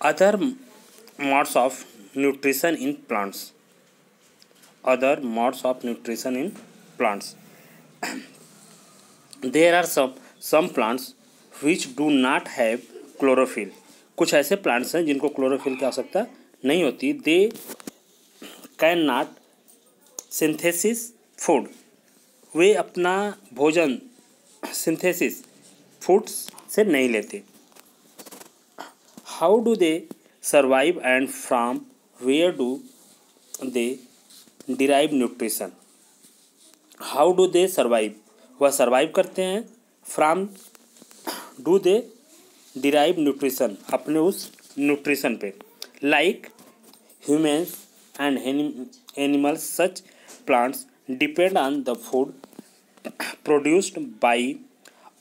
Other modes of nutrition in plants. Other modes of nutrition in plants. There are some plants which do not have chlorophyll. कुछ ऐसे plants हैं जिनको chlorophyll की आवश्यकता नहीं होती. They can not synthesis food. वे अपना भोजन सिंथेसिस फूड्स से नहीं लेते. How do they survive and from where do they derive nutrition. How do they survive. वह सर्वाइव करते हैं. From do they derive nutrition. अपने उस न्यूट्रिशन पे. Like humans and animals such plants depend on the food produced by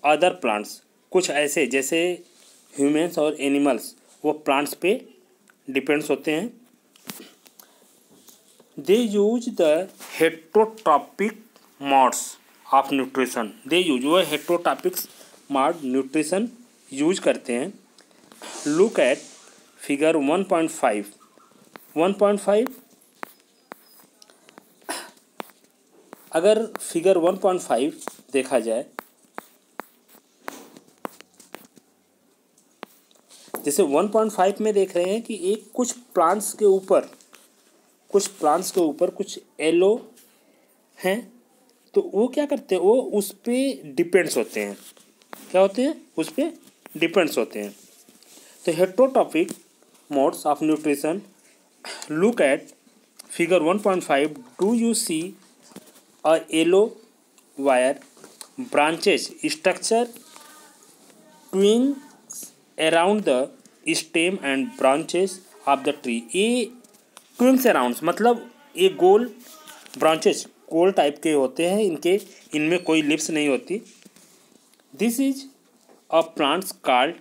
other plants. कुछ ऐसे जैसे humans और एनिमल्स वो प्लांट्स पे डिपेंड्स होते हैं. They use the heterotrophic modes of nutrition. They use वो हेट्रोट्रॉपिक्स मोड न्यूट्रिशन यूज करते हैं. Look at figure 1.5. 1.5 अगर फिगर 1.5 देखा जाए, जैसे 1.5 में देख रहे हैं कि एक कुछ प्लांट्स के ऊपर कुछ येलो हैं, तो वो क्या करते हैं, वो उस पर डिपेंड्स होते हैं. क्या होते हैं? उस पर डिपेंड्स होते हैं. तो heterotrophic modes of nutrition. Look at figure 1.5. Do you see a yellow wire branches structure twigs around the stem and branches of the tree. ये ट्विंग्स अराउंड मतलब ये गोल ब्रांचेस गोल टाइप के होते हैं. इनमें कोई लिप्स नहीं होती. This is a plants called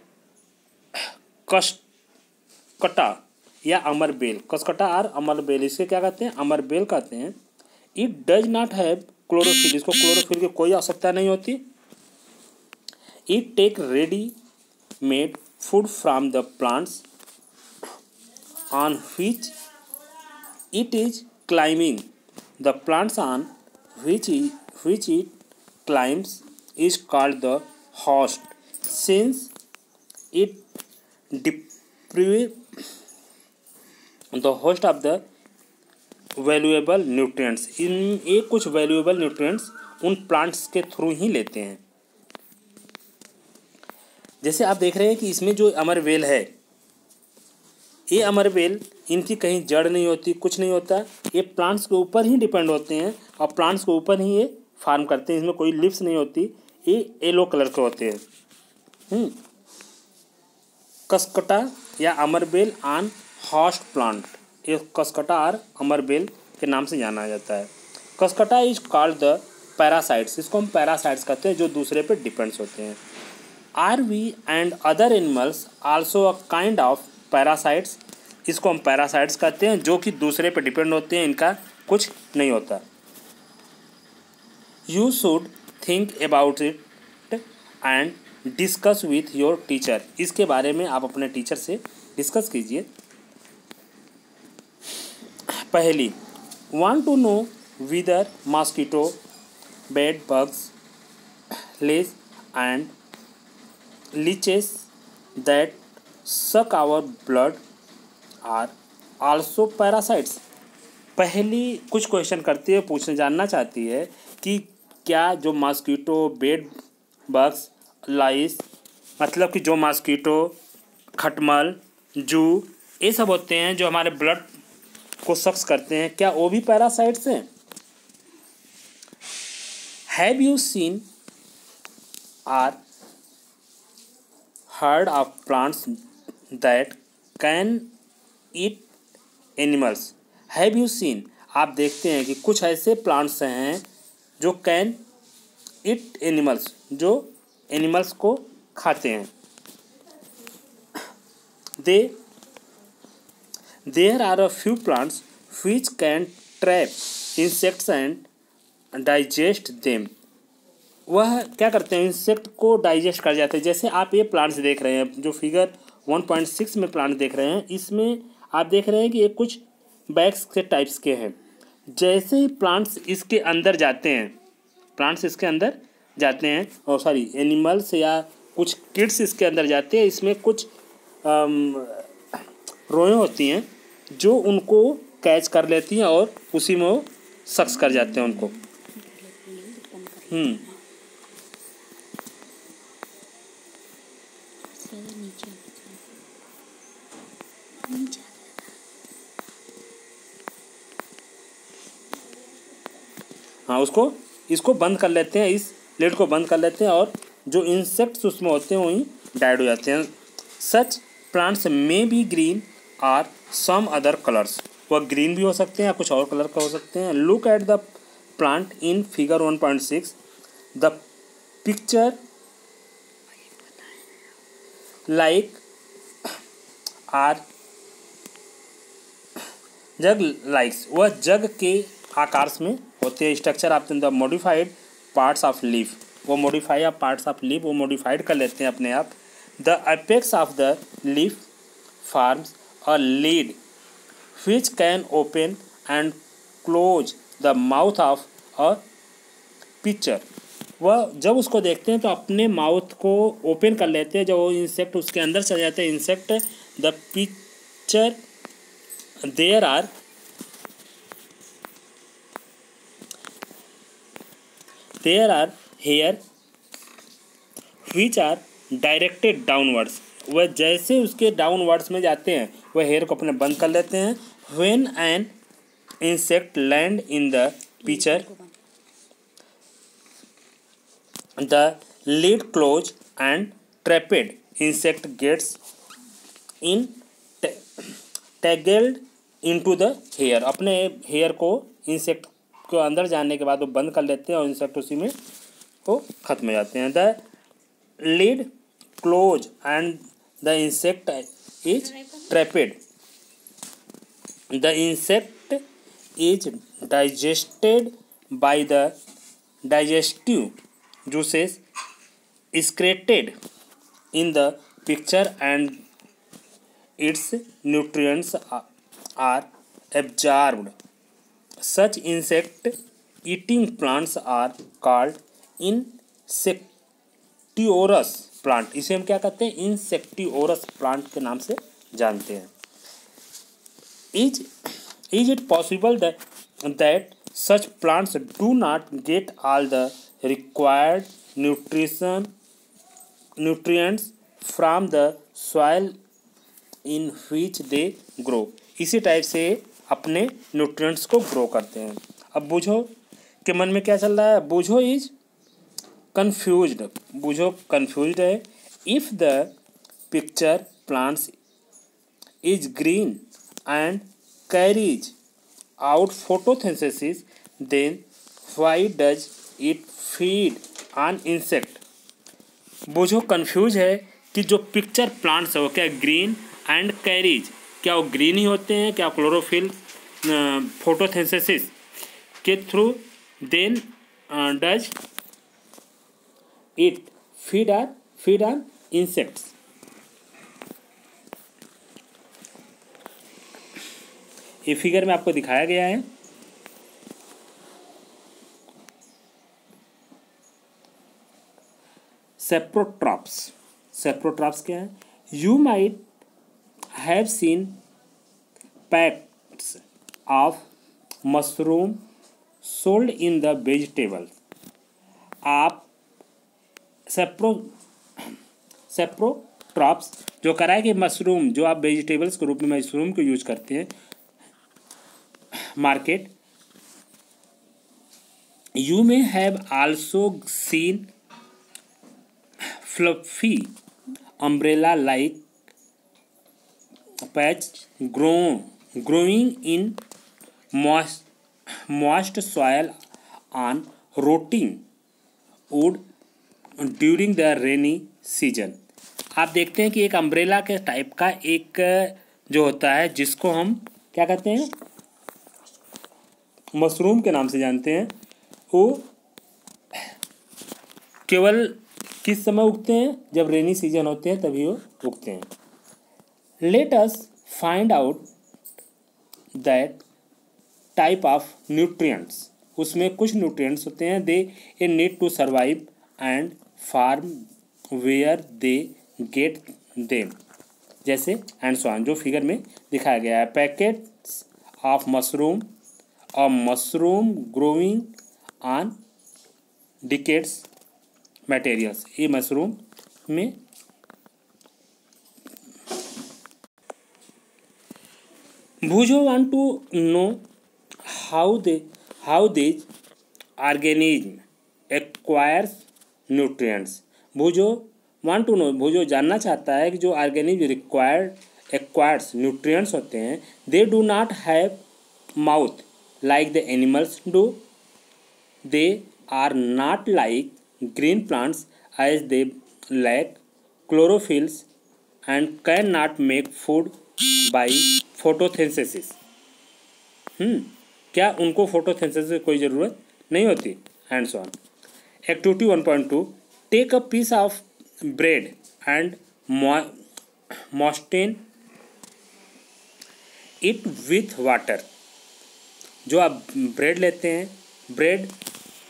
कस्कटा या अमरबेल. कस्कटा और अमरबेल, इसे क्या कहते हैं? अमरबेल कहते हैं. It does not have chlorophyll. इसको क्लोरोफिल की कोई आवश्यकता नहीं होती. It take ready made food from the plants on which it is climbing. The plants on which it climbs is called the host, since it deprives the host of the valuable nutrients. ये कुछ valuable nutrients उन plants के through ही लेते हैं. जैसे आप देख रहे हैं कि इसमें जो अमरबेल है, ये अमरबेल इनकी कहीं जड़ नहीं होती, कुछ नहीं होता. ये प्लांट्स के ऊपर ही डिपेंड होते हैं और प्लांट्स के ऊपर ही ये फार्म करते हैं. इसमें कोई लिप्स नहीं होती. ये येलो कलर के होते हैं. कस्कटा या अमरबेल ऑन होस्ट प्लांट. ये कस्कटा और अमरबेल के नाम से जाना जाता है. कस्कटा इज कॉल्ड द पैरासाइट्स. इसको हम पैरासाइट्स कहते हैं जो दूसरे पे डिपेंड्स होते हैं. Are we and other animals also a kind of parasites. इसको हम पैरासाइट्स कहते हैं जो कि दूसरे पे डिपेंड होते हैं. इनका कुछ नहीं होता. You should think about it and discuss with your teacher. इसके बारे में आप अपने टीचर से डिस्कस कीजिए. पहली, want to know whether mosquito, bed bugs, lice and leeches that suck our blood are also parasites. पहली कुछ क्वेश्चन करती है, जानना चाहती है कि क्या जो मॉस्किटो, बेड बग्स, लाइस मतलब कि जो मॉस्किटो, खटमल, जू ये सब होते हैं जो हमारे ब्लड को सक्स करते हैं, क्या वो भी पैरासाइट्स हैं? Have you seen or heard of plants that can eat animals. Have you seen? आप देखते हैं कि कुछ ऐसे प्लांट्स हैं जो कैन ईट एनिमल्स, जो एनिमल्स को खाते हैं. There are a few plants which can trap insects and digest them. वह क्या करते हैं? इंसेक्ट को डाइजेस्ट कर जाते हैं. जैसे आप ये प्लांट्स देख रहे हैं जो फिगर 1.6 में प्लांट देख रहे हैं, इसमें आप देख रहे हैं कि ये कुछ बैग्स के टाइप्स के हैं। जैसे ही प्लांट्स इसके अंदर जाते हैं और सॉरी एनिमल्स या कुछ किड्स इसके अंदर जाते हैं, इसमें कुछ रोएं होती हैं जो उनको कैच कर लेती हैं और उसी में वो सक्स कर जाते हैं उनको। हाँ, इसको बंद कर लेते हैं, इस लिड को बंद कर लेते हैं और जो इंसेक्ट्स उसमें होते हैं वहीं डाइड हो जाते हैं। Such plants may be green or some other colours, वह ग्रीन भी हो सकते हैं या कुछ और कलर का हो सकते हैं। Look at the plant in figure 1.6। The pitcher like or jug likes, वह जग के आकार में होते हैं। Structure of the modified parts of leaf, वो modify of parts of leaf वो मॉडिफाइड कर लेते हैं अपने आप। The apex of the leaf forms a lid which can open and close the mouth of a pitcher। वह जब उसको देखते हैं तो अपने माउथ को ओपन कर लेते हैं, जब वो इंसेक्ट उसके अंदर चले जाते हैं insect. The picture there are hair which are directed downwards, वह जैसे उसके डाउनवर्ड्स में जाते हैं वह हेयर को अपने बंद कर लेते हैं। When an insect land in the pitcher, the lid close and trapped insect gets in tangled into the hair। अपने हेयर को इंसेक्ट को अंदर जाने के बाद वो बंद कर लेते हैं और इंसेक्ट उसी में वो खत्म हो जाते हैं। The lid close and the insect is trapped। The insect is digested by the digestive juices excreted in the picture and its nutrients are absorbed। Such insect eating plants are called insectivorous plant। इसे हम क्या कहते हैं? insectivorous plant के नाम से जानते हैं। Is it possible that such plants do not get all the required nutrients from the soil in which they grow? इसी टाइप से अपने न्यूट्रिएंट्स को ग्रो करते हैं। अब बूझो के मन में क्या चल रहा है? बूझो कंफ्यूज्ड है। If the picture plants is green and carries out photosynthesis, then why does it feed on insect? बूझो कंफ्यूज है कि जो पिक्चर प्लांट्स है वो क्या ग्रीन एंड कैरीज, क्या वो ग्रीन ही होते हैं? क्या क्लोरोफिल फोटोसिंथेसिस के through then does it feed on insects? ये फिगर में आपको दिखाया गया है। सेप्रोट्रॉप्स क्या है? You might have seen packs of mushroom sold in the vegetable. आप सेप्रोट्रॉप्स जो कराए कि मशरूम जो आप वेजिटेबल्स के रूप में मशरूम को यूज करते हैं market, you may have also seen fluffy umbrella like patch growing in moist soil on rotting wood during the rainy season। आप देखते हैं कि एक अम्ब्रेला के टाइप का एक जो होता है जिसको हम क्या कहते हैं? मशरूम के नाम से जानते हैं। वो केवल किस समय उगते हैं? जब रेनी सीजन होते हैं तभी वो उगते हैं। Let us find out that type of nutrients. उसमें कुछ nutrients होते हैं they need to survive and farm where they get them, जैसे एंड सो ऑन, जो फिगर में दिखाया गया है. पैकेट्स ऑफ मशरूम और mushroom growing on decayed materials. ये मशरूम में Boojho want to know how this organism acquires nutrients. Boojho जानना चाहता है कि जो ऑर्गेनिज्म एक्वायर्स न्यूट्रिएंट्स होते हैं, they do not have mouth like the animals do. They are not like green plants as they lack chlorophylls and cannot make food by photosynthesis. क्या उनको photosynthesis की कोई ज़रूरत नहीं होती? And so on. Activity 1.2. Take a piece of bread and moisten it with water. जो आप bread लेते हैं, ब्रेड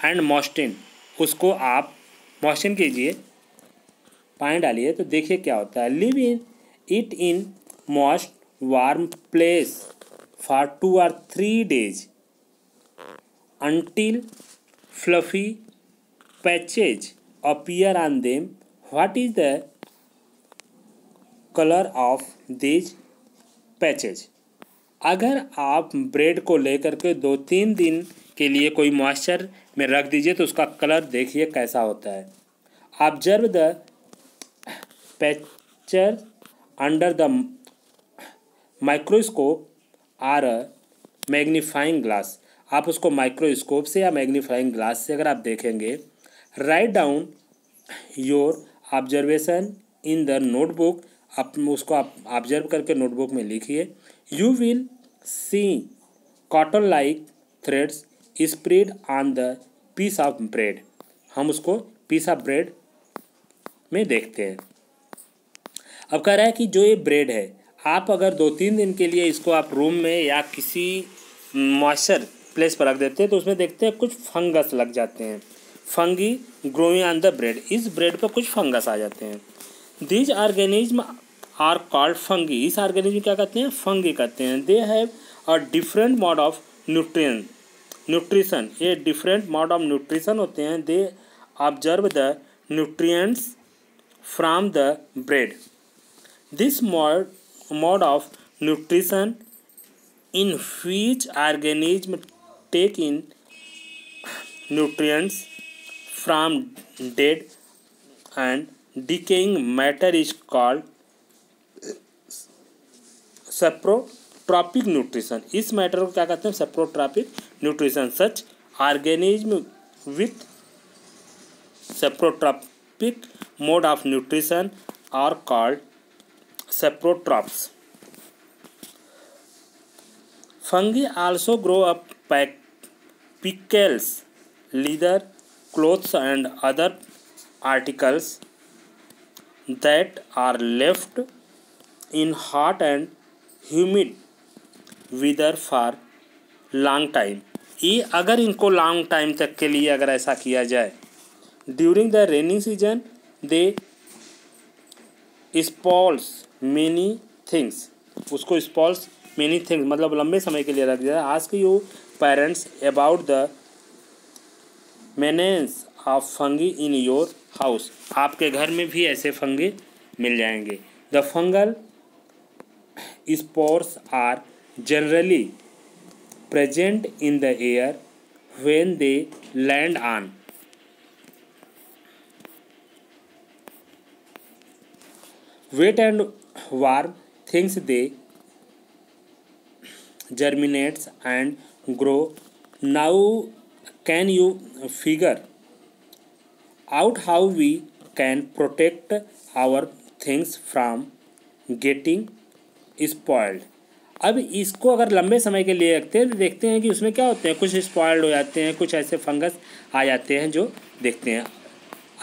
एंड मोस्टेन, उसको आप मॉइस्चन कीजिए, पानी डालिए, तो देखिए क्या होता है. Live in it in moist warm place for 2 or 3 days until fluffy patches appear on them. What is the color of these patches? अगर आप ब्रेड को लेकर के 2-3 दिन के लिए कोई मॉइस्चर में रख दीजिए तो उसका कलर देखिए कैसा होता है. Observe the patch under the microscope or a magnifying glass. आप उसको माइक्रोस्कोप से या मैग्नीफाइंग ग्लास से अगर आप देखेंगे. Write down your observation in the notebook. आप उसको आप ऑब्जर्व करके नोटबुक में लिखिए. You will see cotton like threads spread on the piece of bread. हम उसको पीस ऑफ ब्रेड में देखते हैं. अब कह रहा है कि जो ये ब्रेड है, आप अगर 2-3 दिन के लिए इसको आप रूम में या किसी मॉइस्चर प्लेस पर रख देते हैं तो उसमें देखते हैं कुछ फंगस लग जाते हैं. Fungi growing on the bread. इस ब्रेड पर कुछ फंगस आ जाते हैं. These organism are called fungi. इस ऑर्गेनिज्म क्या कहते हैं? फंगी कहते हैं. They have a different mode of nutrition. ये डिफरेंट मोड ऑफ न्यूट्रिशन होते हैं. They observe the nutrients from the bread. This mode of nutrition in which organism take in nutrients from dead and decaying matter is called saprotrophic nutrition. इस matter को क्या कहते हैं? saprotrophic nutrition. Such organism with saprotrophic mode of nutrition are called saprotrophs. Fungi also grow up pickles, leather, clothes and other articles that are left in hot and humid weather for long time. ये अगर इनको long time तक के लिए अगर ऐसा किया जाए, during the raining season they spoils many things. उसको स्पॉल्स मेनी थिंग्स मतलब लंबे समय के लिए रख दिया. Ask you parents about the menace of fungi in your house. आपके घर में भी ऐसे फंगी मिल जाएंगे. The fungal spores are generally present in the air when they land on wet and warm things. They germinates and grow. Now can you figure out how we can protect our things from getting spoiled? अब इसको अगर लंबे समय के लिए रखते हैं तो देखते हैं कि उसमें क्या होते हैं. कुछ स्पॉइल्ड हो जाते हैं, कुछ ऐसे फंगस आ जाते हैं जो देखते हैं.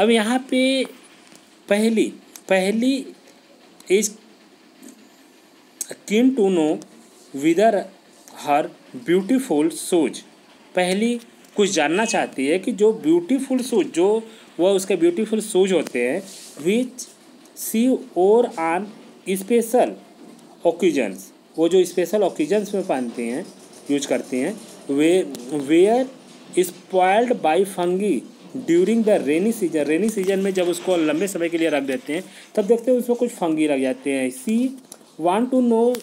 अब यहाँ पे पहली इस keen to know whether her beautiful shoes, पहली कुछ जानना चाहती है कि जो ब्यूटीफुल शूज, जो वह उसके ब्यूटीफुल शूज होते हैं, विच सी और ऑन स्पेशल ओकेजन्स, वो जो स्पेशल ओकेजन्स में पहनते हैं, यूज करते हैं, were spoiled by fungi during the rainy season, rainy season में जब उसको लंबे समय के लिए रख देते हैं तब देखते हैं उसमें कुछ फंगी लग जाते हैं। See want to know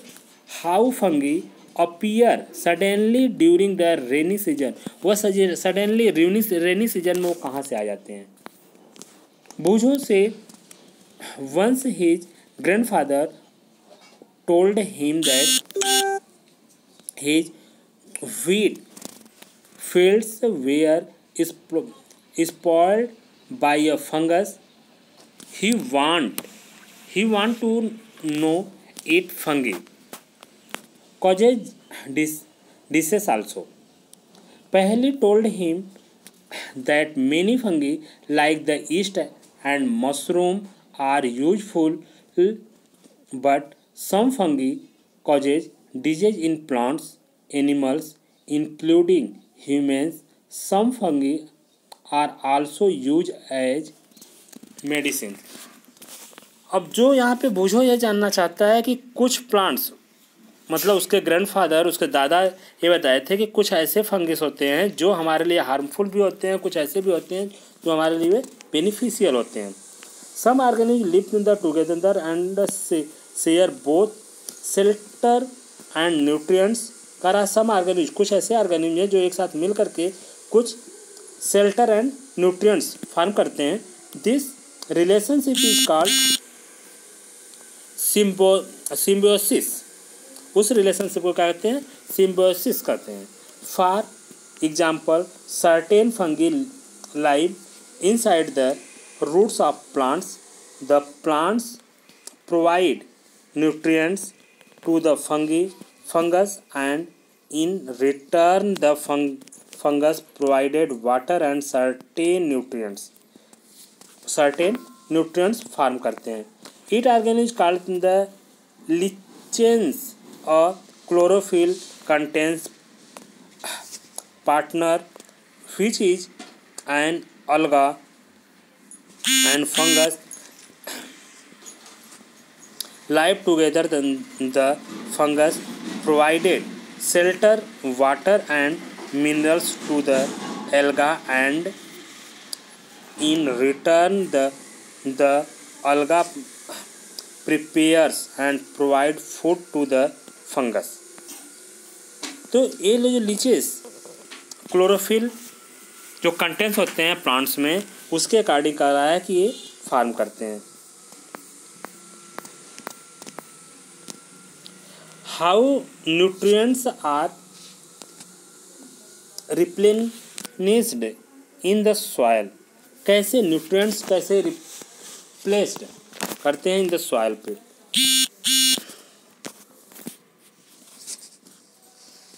how fungi appear suddenly during the rainy season, वह सडनली रेनी सीजन में वो कहाँ से आ जाते हैं। बूझो से once his grandfather told him that his wheat fields were spoiled by a fungus. He want to know it fungi causes disease also. Paheli told him that many fungi like the yeast and mushroom are useful, but some fungi causes disease in plants, animals, including humans. Some fungi are also used as medicine. अब जो यहाँ पे बूझो यह जानना चाहता है कि कुछ प्लांट्स, मतलब उसके ग्रैंडफादर, उसके दादा ये बताए थे कि कुछ ऐसे फंगस होते हैं जो हमारे लिए हार्मफुल भी होते हैं, कुछ ऐसे भी होते हैं जो हमारे लिए बेनिफिशियल होते हैं। Some organism live in the together and share both shelter and nutrients. कह रहा सम ऑर्गेनिज्म, कुछ ऐसे ऑर्गेनिज्म हैं जो एक साथ मिल करके कुछ शेल्टर एंड न्यूट्रिएंट्स फॉर्म करते हैं। This relationship is called symbiosis. उस रिलेशनशिप को क्या कहते हैं? सिम्बायोसिस कहते हैं। For example certain fungi live inside the roots of plants. The plants provide nutrients to the fungus and in return the fungus provided water and certain nutrients farm करते हैं। Each organism called the lichens or chlorophyll contains partner which is an alga and fungus live together. The fungus provided shelter, water and minerals to the alga and in return the alga prepares and provide food to the fungus. तो ये जो leches chlorophyll जो contents होते हैं plants में, उसके according कह रहा है कि ये फार्म करते हैं। How nutrients are replenished in the soil, कैसे न्यूट्रिएंट्स कैसे रिप्लेस्ड करते हैं इन द सॉइल पे।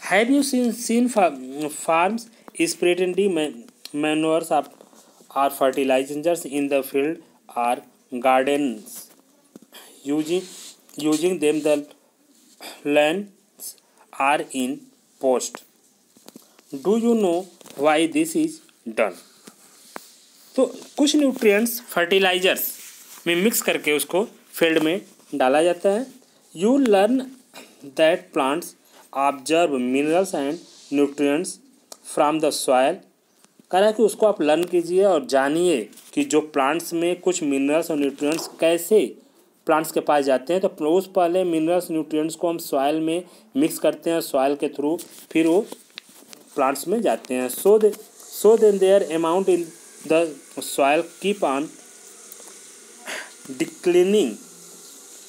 Have you seen farms spreading manures or fertilisers in the field or gardens using them the lands are in post. Do you know why this is done? तो कुछ nutrients fertilisers में mix करके उसको field में डाला जाता है। You learn that plants observe minerals and nutrients from the soil. कह रहा है कि उसको आप लर्न कीजिए और जानिए कि जो प्लांट्स में कुछ मिनरल्स और न्यूट्रिएंट्स कैसे प्लांट्स के पास जाते हैं। तो उस पहले मिनरल्स न्यूट्रिएंट्स को हम सॉइल में मिक्स करते हैं, सॉइल के थ्रू फिर वो प्लांट्स में जाते हैं। So then their amount in the soil keep on declining.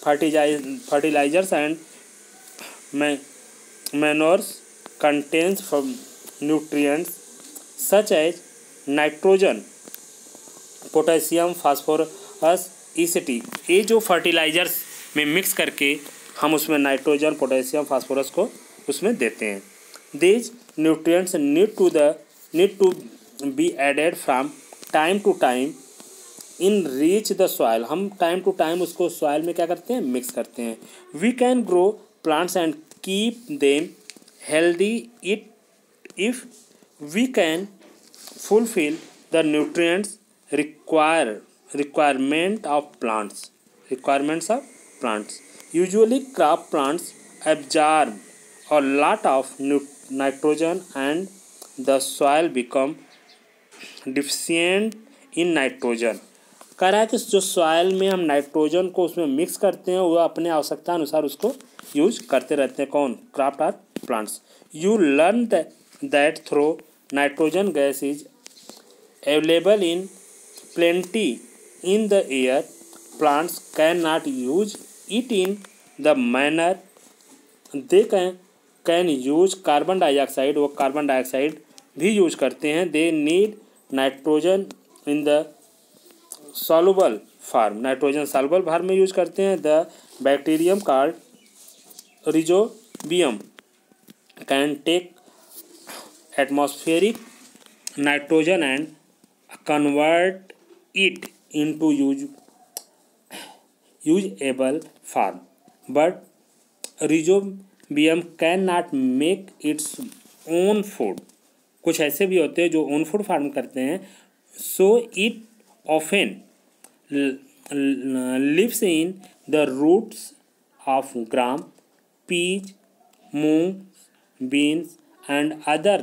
Fertilisers and manures contents from nutrients such as nitrogen, potassium, phosphorus, ECT। ये जो फर्टिलाइजर्स में मिक्स करके हम उसमें नाइट्रोजन, पोटेशियम, फास्फोरस को उसमें देते हैं। These nutrients need to be added from time to time in reach the soil, हम टाइम टू टाइम उसको सॉइल में क्या करते हैं, मिक्स करते हैं। We can grow plants and keep them healthy it if we can fulfill the nutrients requirements of plants. Usually crop plants absorb a lot of nitrogen and the soil become deficient in nitrogen। कह रहा है कि जो soil में हम nitrogen को उसमें mix करते हैं वो अपने आवश्यकता अनुसार उसको यूज करते रहते हैं। कौन? Crops or plants. You learn that though nitrogen gas is available in plenty in the air, plants cannot use it in the manner they can use carbon dioxide, वो कार्बन डाइऑक्साइड भी use करते हैं। They need nitrogen in the soluble form, nitrogen soluble form में use करते हैं। The bacterium called rhizobium can take atmospheric nitrogen and convert it into usable form, but rhizobium cannot make its own food। कुछ ऐसे भी होते हैं जो own food farm करते हैं। so it often lives in the roots of gram, peas, moong, beans and other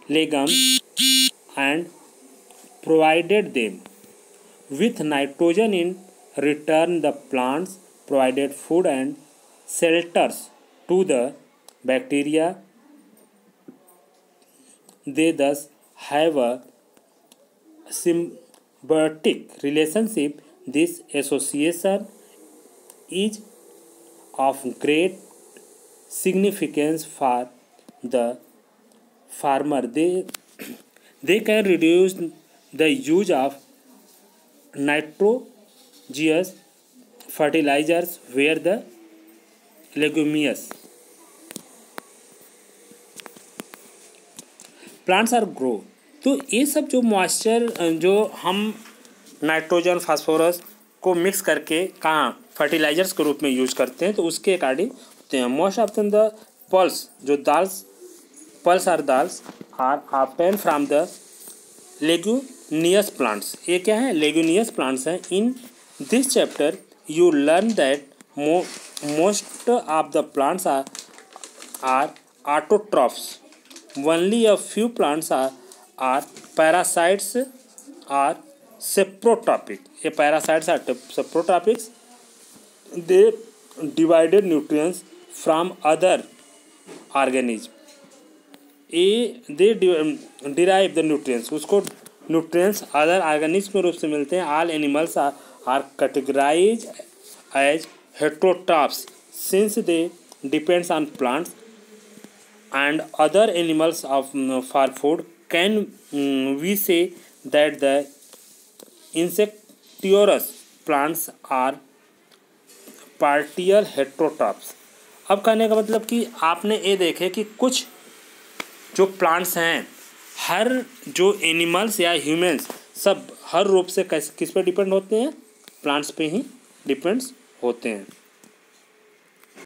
legumes and provided them with nitrogen in return. The plants provided food and shelters to the bacteria. They thus have a symbiotic relationship. This association is of great significance for the farmer. They can reduce the use of nitrogenous fertilizers where the leguminous plants are grow। तो ये सब जो moisture जो हम nitrogen phosphorus को mix करके कहाँ fertilisers के रूप में यूज करते हैं, तो उसके अकॉर्डिंग होते हैं। मोस्ट ऑफ्टन द पल्स, जो dals pulse are dals are obtained from the leguminous plants. ये क्या है? लेग्यूमिनस प्लांट्स हैं। In this chapter you learn that most of the plants are autotrophs. Only a few plants are parasites or saprotrophic. ये parasites or saprotrophics. They divided nutrients from other organism. They derive the nutrients, उसको nutrients other organism के रूप से मिलते हैं। All animals are categorize as heterotrophs since they depends on plants and other animals of for food. Can we say that the insectivorous plants are partial heterotrophs. अब कहने का मतलब कि आपने ये देखे कि कुछ जो प्लांट्स हैं, हर जो एनिमल्स या ह्यूमंस सब हर रूप से किस पे डिपेंड होते हैं? प्लांट्स पे ही डिपेंड्स होते हैं।